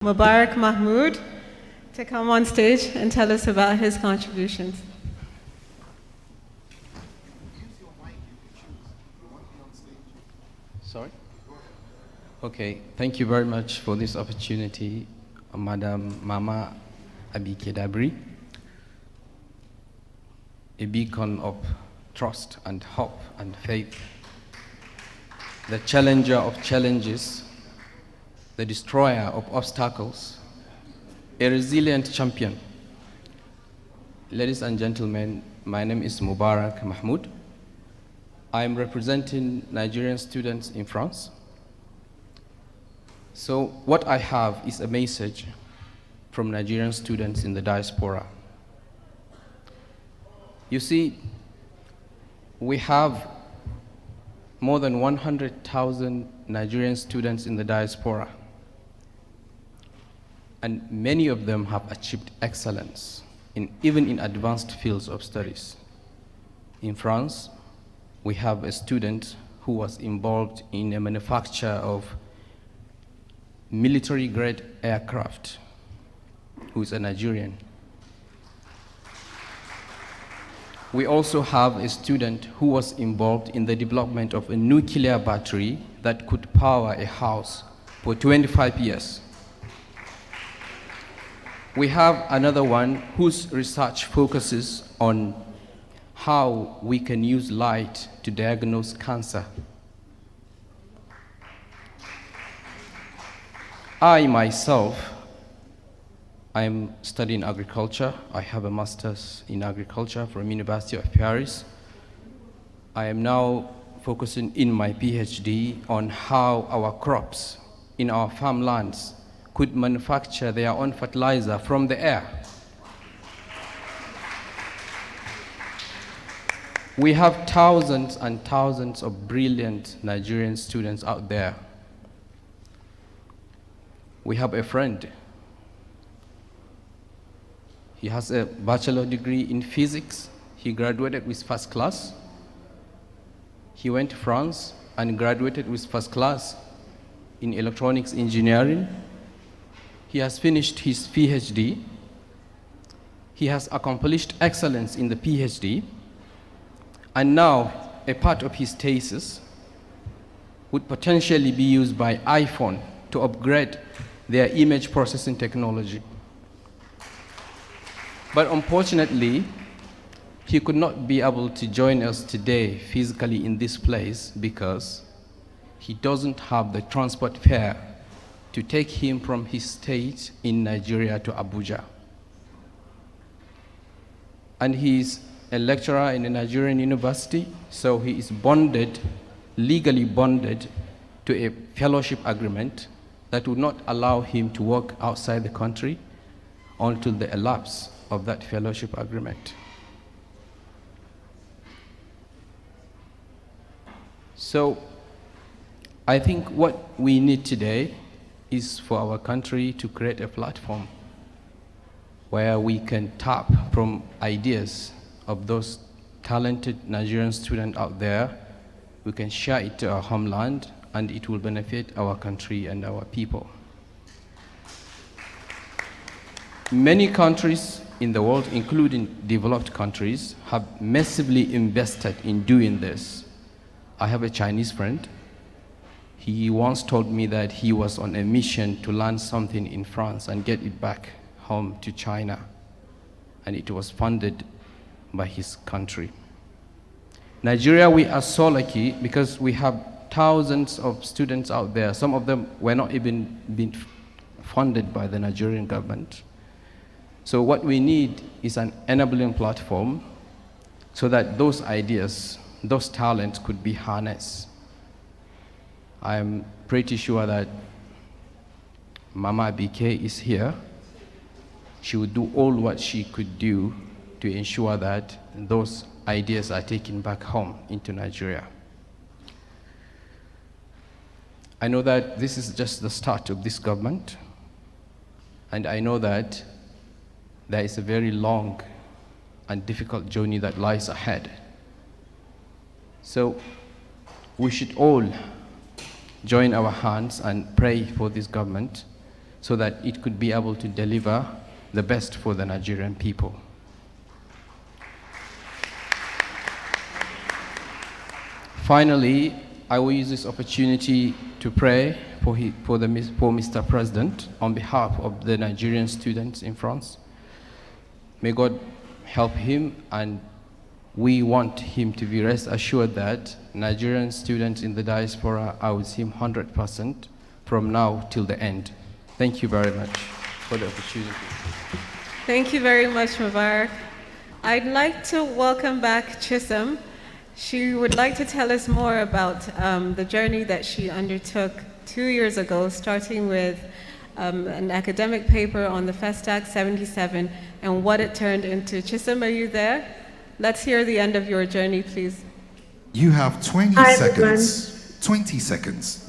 Mubarack Mahmud to come on stage and tell us about his contributions. Sorry? Okay, thank you very much for this opportunity, Madam Mama Abike Dabri, a beacon of trust and hope and faith, the challenger of challenges, the destroyer of obstacles, a resilient champion. Ladies and gentlemen, my name is Mubarack Mahmud. I am representing Nigerian students in France. So what I have is a message from Nigerian students in the diaspora. You see, we have more than 100,000 Nigerian students in the diaspora, and many of them have achieved excellence, even in advanced fields of studies. In France, we have a student who was involved in a manufacture of military-grade aircraft, who is a Nigerian. We also have a student who was involved in the development of a nuclear battery that could power a house for 25 years. We have another one whose research focuses on how we can use light to diagnose cancer. I myself, I'm studying agriculture. I have a master's in agriculture from University of Paris. I am now focusing in my PhD on how our crops in our farmlands could manufacture their own fertilizer from the air. We have thousands and thousands of brilliant Nigerian students out there. We have a friend. He has a bachelor degree in physics. He graduated with first class. He went to France and graduated with first class in electronics engineering. He has finished his PhD. He has accomplished excellence in the PhD. And now, a part of his thesis would potentially be used by iPhone to upgrade their image processing technology. But unfortunately, he could not be able to join us today physically in this place because he doesn't have the transport fare to take him from his state in Nigeria to Abuja. And he's a lecturer in a Nigerian university, so he is bonded, legally bonded to a fellowship agreement that would not allow him to work outside the country until the elapse of that fellowship agreement. So I think what we need today is for our country to create a platform where we can tap from ideas of those talented Nigerian students out there. We can share it to our homeland, and it will benefit our country and our people. Many countries in the world, including developed countries, have massively invested in doing this. I have a Chinese friend. He once told me that he was on a mission to learn something in France and get it back home to China, and it was funded by his country. Nigeria, we are so lucky because we have thousands of students out there. Some of them were not even being funded by the Nigerian government. So what we need is an enabling platform so that those ideas, those talents could be harnessed. I'm pretty sure that Mama BK is here. She would do all what she could do to ensure that those ideas are taken back home into Nigeria. I know that this is just the start of this government, and I know that there is a very long and difficult journey that lies ahead. So we should all join our hands and pray for this government so that it could be able to deliver the best for the Nigerian people. Finally, I will use this opportunity to pray for Mr. President on behalf of the Nigerian students in France. May God help him, and we want him to be rest assured that Nigerian students in the diaspora are with him 100% from now till the end. Thank you very much for the opportunity. Thank you very much, Mubarack. I'd like to welcome back Chisholm. She would like to tell us more about the journey that she undertook 2 years ago, starting with an academic paper on the FESTAC 77 and what it turned into. Chisholm, are you there? Let's hear the end of your journey, please. You have 20 Hi, seconds. everyone. 20 seconds.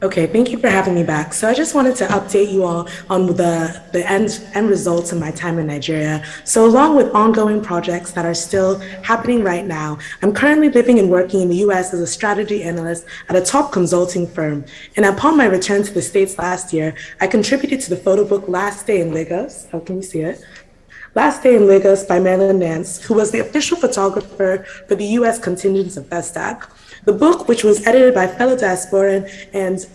Okay, thank you for having me back. So I just wanted to update you all on the end results of my time in Nigeria. So along with ongoing projects that are still happening right now, I'm currently living and working in the US as a strategy analyst at a top consulting firm. And upon my return to the States last year, I contributed to the photo book Last Day in Lagos. Oh, can you see it? Last Day in Lagos by Marilyn Nance, who was the official photographer for the US contingents of FESTAC. The book, which was edited by fellow Diasporan and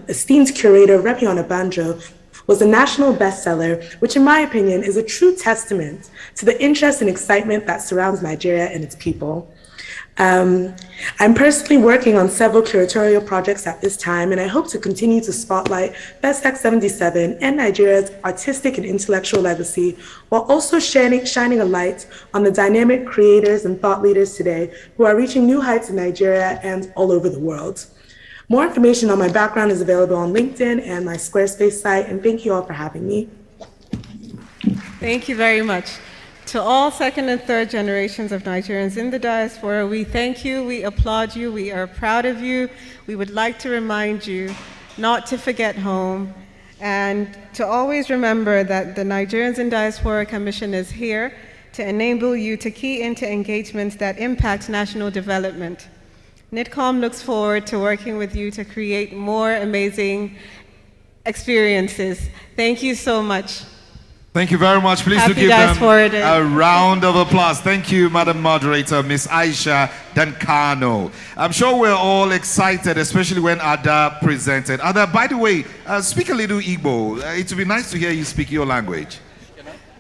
esteemed curator Remy Onabanjo, was a national bestseller, which in my opinion is a true testament to the interest and excitement that surrounds Nigeria and its people. I'm personally working on several curatorial projects at this time, and I hope to continue to spotlight FESTAC 77 and Nigeria's artistic and intellectual legacy, while also shining a light on the dynamic creators and thought leaders today who are reaching new heights in Nigeria and all over the world. More information on my background is available on LinkedIn and my Squarespace site, and thank you all for having me. Thank you very much. To all second and third generations of Nigerians in the diaspora, we thank you, we applaud you, we are proud of you. We would like to remind you not to forget home and to always remember that the Nigerians in Diaspora Commission is here to enable you to key into engagements that impact national development. NITCOM looks forward to working with you to create more amazing experiences. Thank you so much. Thank you very much. Please Happy do give them Diaspora Day. a round of applause. Thank you, Madam Moderator, Miss Aisha Dankano. I'm sure we're all excited, especially when Ada presented. Ada, by the way, speak a little Igbo. It would be nice to hear you speak your language.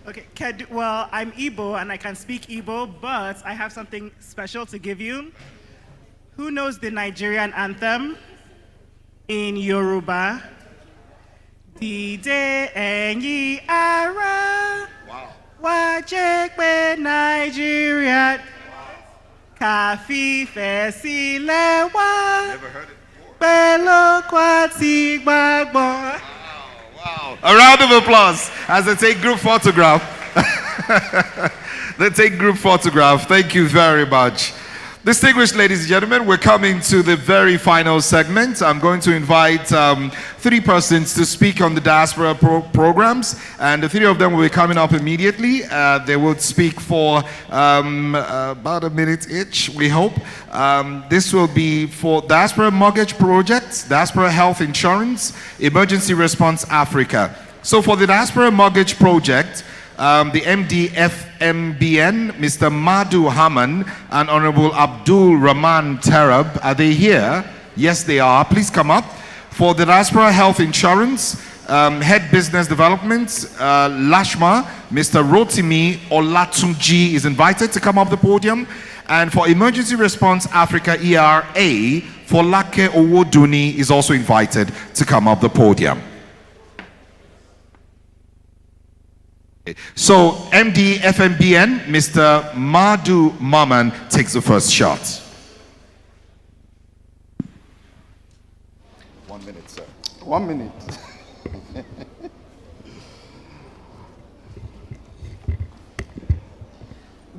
Okay, well, I'm Igbo and I can speak Igbo, but I have something special to give you. Who knows the Nigerian anthem in Yoruba? Dide enyi ara, wajekpe Nigeria, kafi fesilewa, pelo kwati gbagbo. Wow. A round of applause as they take group photograph. They take group photograph. Thank you very much. Distinguished ladies and gentlemen, we're coming to the very final segment. I'm going to invite 3 persons to speak on the diaspora programs, and the 3 of them will be coming up immediately. They will speak for about a minute each, we hope. This will be for Diaspora Mortgage Project, Diaspora Health Insurance, Emergency Response Africa. So for the Diaspora Mortgage Project, the MDFMBN, Mr. Madhu Haman, and Honorable Abdul Rahman Terab, are they here? Yes, they are. Please come up. For the Diaspora Health Insurance, Head Business Development, Lashma, Mr. Rotimi Olatunji is invited to come up the podium. And for Emergency Response Africa ERA, Folake Owoduni is also invited to come up the podium. So, MDFMBN, Mr. Madhu Maman takes the first shot. 1 minute, sir. 1 minute.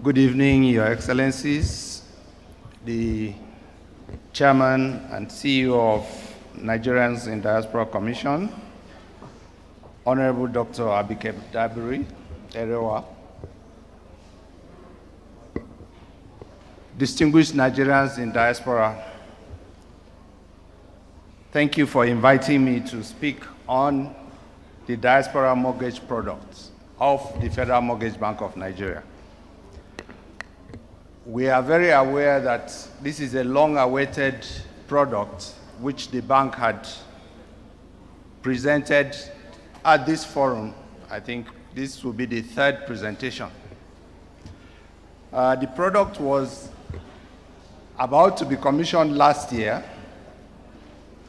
Good evening, Your Excellencies, the Chairman and CEO of Nigerians in Diaspora Commission, Honorable Dr. Abike Dabiri, Erewa, distinguished Nigerians in diaspora, thank you for inviting me to speak on the diaspora mortgage products of the Federal Mortgage Bank of Nigeria. We are very aware that this is a long-awaited product which the bank had presented at this forum. I think this will be the third presentation. The product was about to be commissioned last year,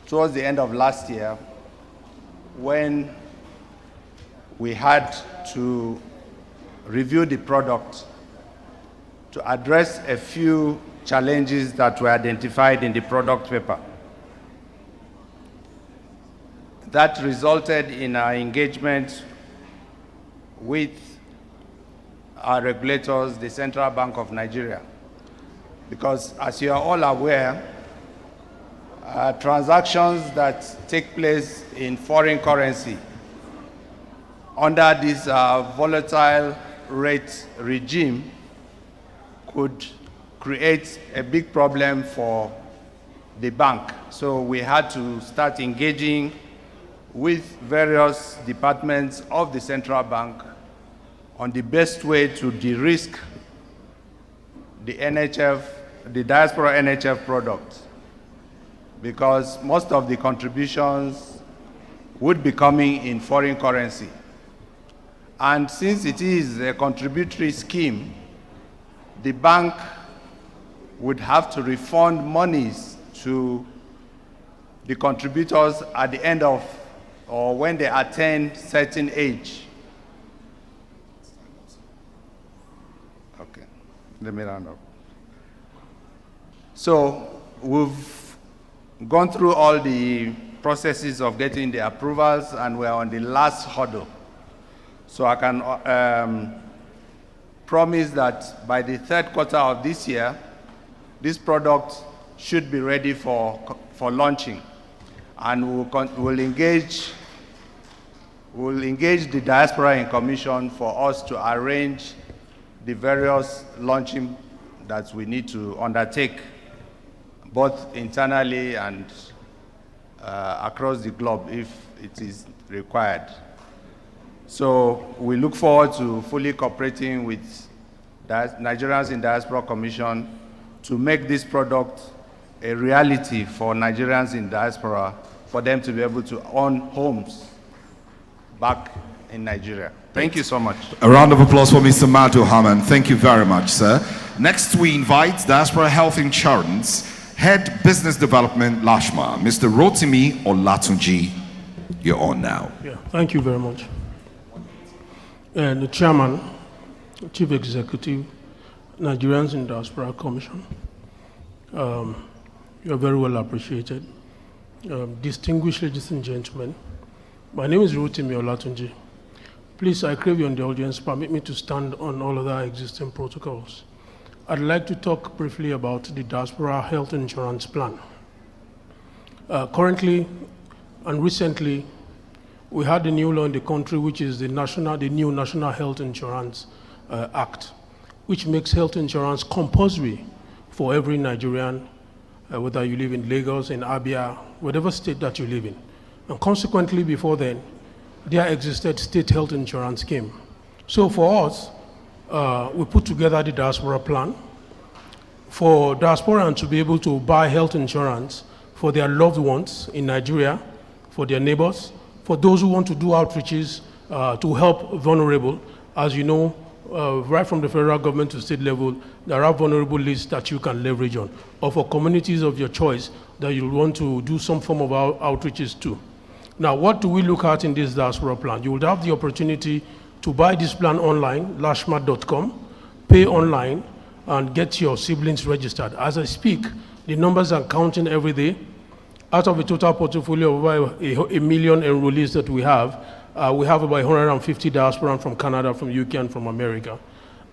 towards the end of last year, when we had to review the product to address a few challenges that were identified in the product paper. That resulted in our engagement with our regulators, the Central Bank of Nigeria. Because as you are all aware, transactions that take place in foreign currency under this volatile rate regime could create a big problem for the bank. So we had to start engaging with various departments of the central bank on the best way to de-risk the NHF, the diaspora NHF product, because most of the contributions would be coming in foreign currency. And since it is a contributory scheme, the bank would have to refund monies to the contributors at the end of, or when they attain certain age. Okay, let me round up. So we've gone through all the processes of getting the approvals, and we're on the last hurdle. So I can promise that by the third quarter of this year, this product should be ready for launching. And we'll engage the diaspora in commission for us to arrange the various launching that we need to undertake, both internally and across the globe if it is required. So we look forward to fully cooperating with Nigerians in Diaspora Commission to make this product a reality for Nigerians in diaspora, for them to be able to own homes back in Nigeria. Thank you so much. A round of applause for Mr. Madu Haman. Thank you very much, sir. Next, we invite Diaspora Health Insurance Head Business Development, Lashma, Mr. Rotimi Olatunji. You're on now. Yeah, thank you very much. And the Chairman, Chief Executive, Nigerians in Diaspora Commission, you're very well appreciated. Distinguished ladies and gentlemen, my name is Rotimi Olatunji. Please, I crave your indulgence. Permit me to stand on all other existing protocols. I'd like to talk briefly about the Diaspora Health Insurance Plan. Currently and recently, we had a new law in the country, which is the new National Health Insurance Act, which makes health insurance compulsory for every Nigerian, whether you live in Lagos, in Abia, whatever state that you live in. And consequently, before then, there existed state health insurance scheme. So for us, we put together the diaspora plan for diasporans to be able to buy health insurance for their loved ones in Nigeria, for their neighbors, for those who want to do outreaches to help vulnerable. As you know, right from the federal government to state level, there are vulnerable lists that you can leverage on, or for communities of your choice that you want to do some form of outreaches to. Now, what do we look at in this diaspora plan? You will have the opportunity to buy this plan online, lashma.com, pay online, and get your siblings registered. As I speak, the numbers are counting every day. Out of a total portfolio of over a million enrollees that we have about 150 diasporans from Canada, from UK, and from America.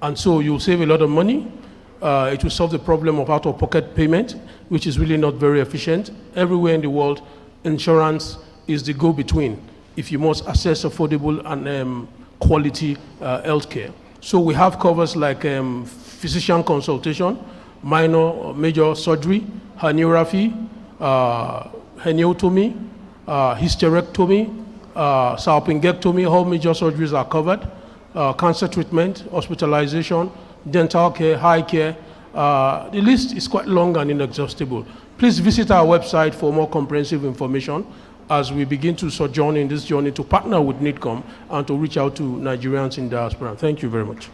And so you'll save a lot of money. It will solve the problem of out-of-pocket payment, which is really not very efficient. Everywhere in the world, insurance is the go-between if you must access affordable and quality healthcare. So we have covers like physician consultation, minor or major surgery, herniorrhaphy, hernioctomy, hysterectomy, salpingectomy, all major surgeries are covered, cancer treatment, hospitalization, dental care, high care. The list is quite long and inexhaustible. Please visit our website for more comprehensive information as we begin to sojourn in this journey to partner with NIDCOM and to reach out to Nigerians in diaspora. Thank you very much.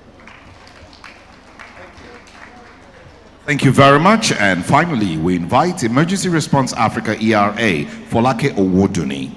Thank you very much. And finally, we invite Emergency Response Africa ERA, Folake Owoduni.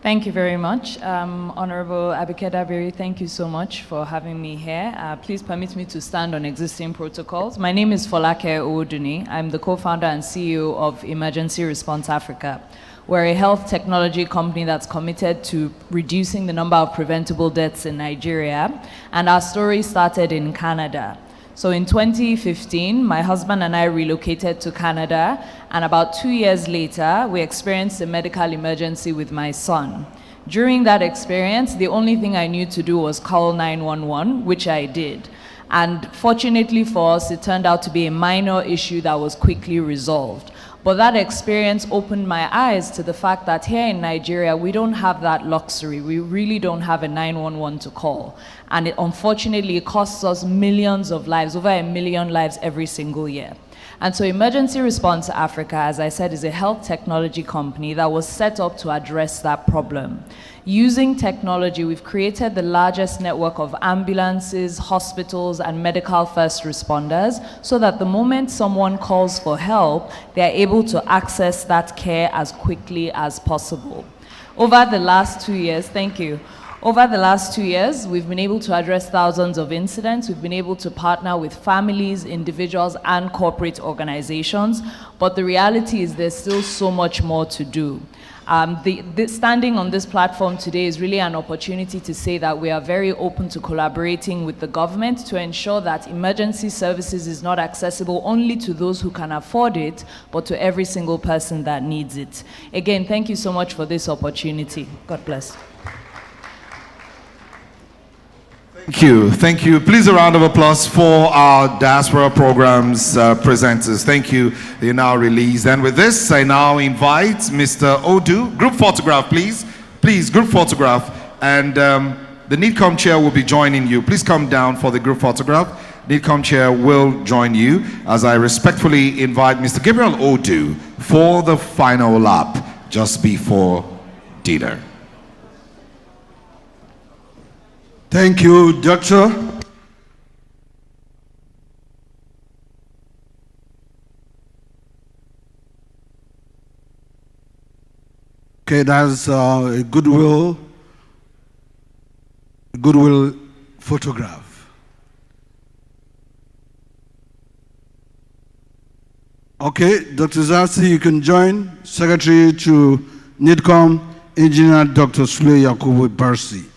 Thank you very much. Honorable Abike Dabiri, thank you so much for having me here. Please permit me to stand on existing protocols. My name is Folake Owoduni. I'm the co-founder and CEO of Emergency Response Africa. We're a health technology company that's committed to reducing the number of preventable deaths in Nigeria, and our story started in Canada. So in 2015, my husband and I relocated to Canada, and about 2 years later, we experienced a medical emergency with my son. During that experience, the only thing I knew to do was call 911, which I did. And fortunately for us, it turned out to be a minor issue that was quickly resolved. But that experience opened my eyes to the fact that here in Nigeria, we don't have that luxury. We really don't have a 911 to call. And unfortunately, it costs us millions of lives, over 1 million lives every single year. And so Emergency Response Africa, as I said, is a health technology company that was set up to address that problem. Using technology, we've created the largest network of ambulances, hospitals, and medical first responders so that the moment someone calls for help, they're able to access that care as quickly as possible. Over the last 2 years, thank you. Over the last 2 years, we've been able to address thousands of incidents. We've been able to partner with families, individuals, and corporate organizations. But the reality is there's still so much more to do. Standing on this platform today is really an opportunity to say that we are very open to collaborating with the government to ensure that emergency services is not accessible only to those who can afford it, but to every single person that needs it. Again, thank you so much for this opportunity. God bless. Thank you. Thank you. Please a round of applause for our Diaspora Programs presenters. Thank you. They are now released. And with this, I now invite Mr. Odu. Group photograph, please. Please, group photograph. And the NIDCOM chair will be joining you. Please come down for the group photograph. NIDCOM chair will join you as I respectfully invite Mr. Gabriel Odu for the final lap just before dinner. Thank you, Doctor. Okay, that's a goodwill photograph. Okay, Dr. Zassi, you can join. Secretary to NIDCOM, Engineer Dr. Sule Yakubu Barsi.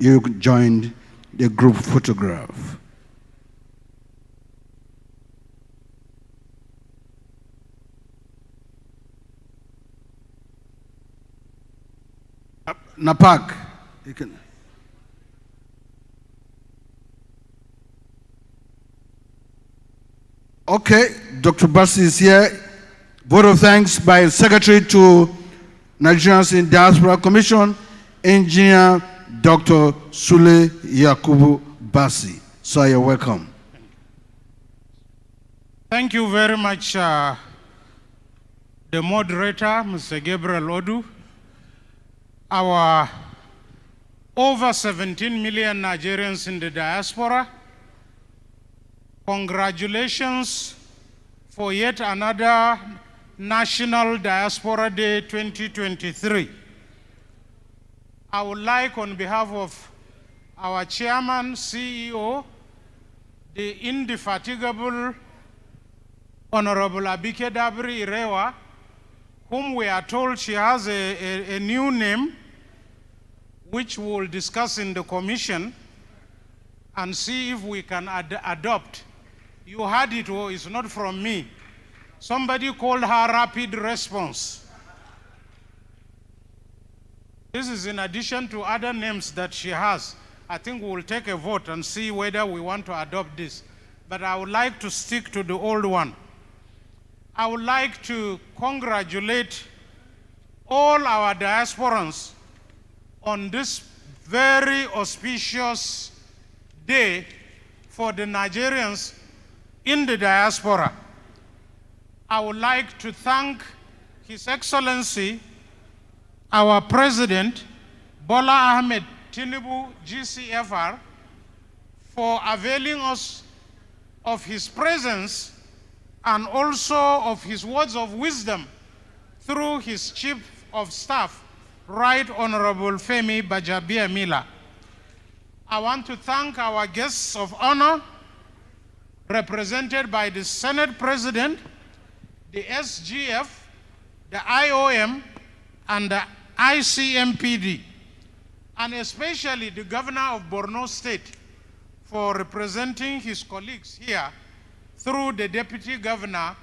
You joined the group photograph. Napak, you can. Okay, Dr. Barsi is here. Vote of thanks by Secretary to Nigerians in Diaspora Commission, Engineer Dr. Sule Yakubu Basi. So you're welcome. Thank you very much, the moderator, Mr. Gabriel Odu. Our over 17 million Nigerians in the diaspora, congratulations for yet another National Diaspora Day 2023. I would like, on behalf of our chairman, CEO, the indefatigable Honorable Abike Dabiri Irewa, whom we are told she has a new name, which we'll discuss in the commission and see if we can adopt. You heard it, oh, it's not from me. Somebody called her rapid response. This is in addition to other names that she has. I think we'll take a vote and see whether we want to adopt this. But I would like to stick to the old one. I would like to congratulate all our diasporans on this very auspicious day for the Nigerians in the diaspora. I would like to thank His Excellency, our President, Bola Ahmed Tinubu, GCFR, for availing us of his presence and also of his words of wisdom through his Chief of Staff, Right Honorable Femi Bajabiamila. I want to thank our guests of honor, represented by the Senate President, the SGF, the IOM, and the ICMPD, and especially the Governor of Borno State for representing his colleagues here through the Deputy Governor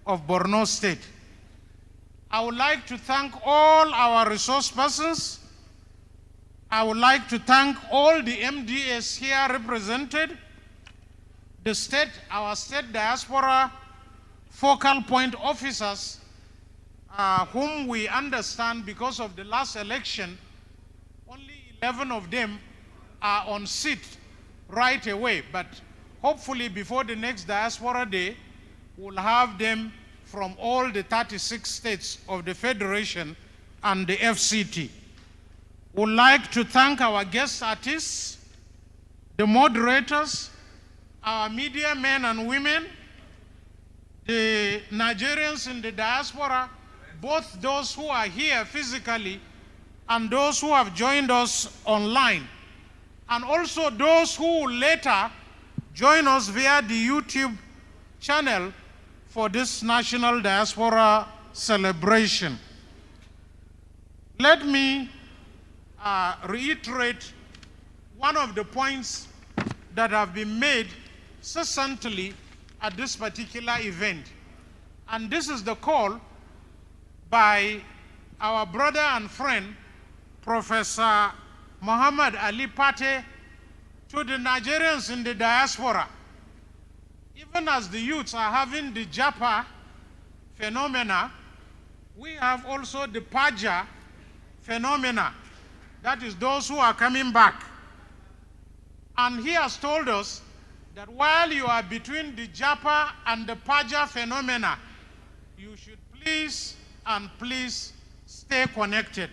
of Borno State. I would like to thank all our resource persons. I would like to thank all the MDAs here represented, the state, our state diaspora focal point officers, whom we understand because of the last election, only 11 of them are on seat right away. But hopefully before the next Diaspora Day, we'll have them from all the 36 states of the Federation and the FCT. We'd like to thank our guest artists, the moderators, our media men and women, the Nigerians in the diaspora, both those who are here physically and those who have joined us online, and also those who will later join us via the YouTube channel for this National Diaspora celebration. Let me reiterate one of the points that have been made succinctly at this particular event. And this is the call by our brother and friend, Professor Muhammad Ali Pate, to the Nigerians in the diaspora. Even as the youths are having the Japa phenomena, we have also the Paja phenomena. That is those who are coming back. And he has told us that while you are between the Japa and the Paja phenomena, you should please and please stay connected.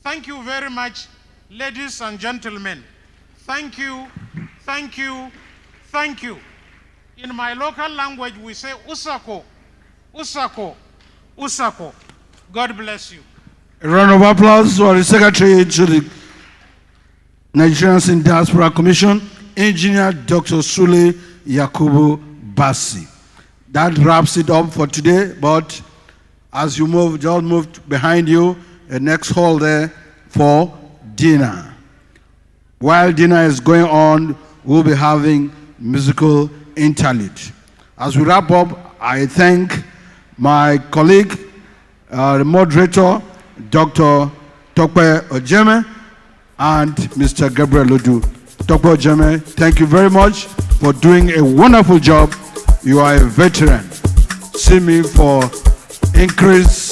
Thank you very much, ladies and gentlemen. Thank you, thank you, thank you. In my local language, we say Usako, Usako, Usako. God bless you. A round of applause for the Secretary to the Nigerians in Diaspora Commission, Engineer Dr. Sule Yakubu Bassi. That wraps it up for today, but as you move, just move behind you, the next hall there for dinner. While dinner is going on, we'll be having musical interlude. As we wrap up, I thank my colleague, the moderator, Dr. Tokwe Ojeme, and Mr. Gabriel Odu. Tokwe Ojeme, thank you very much for doing a wonderful job. You are a veteran. See me for increase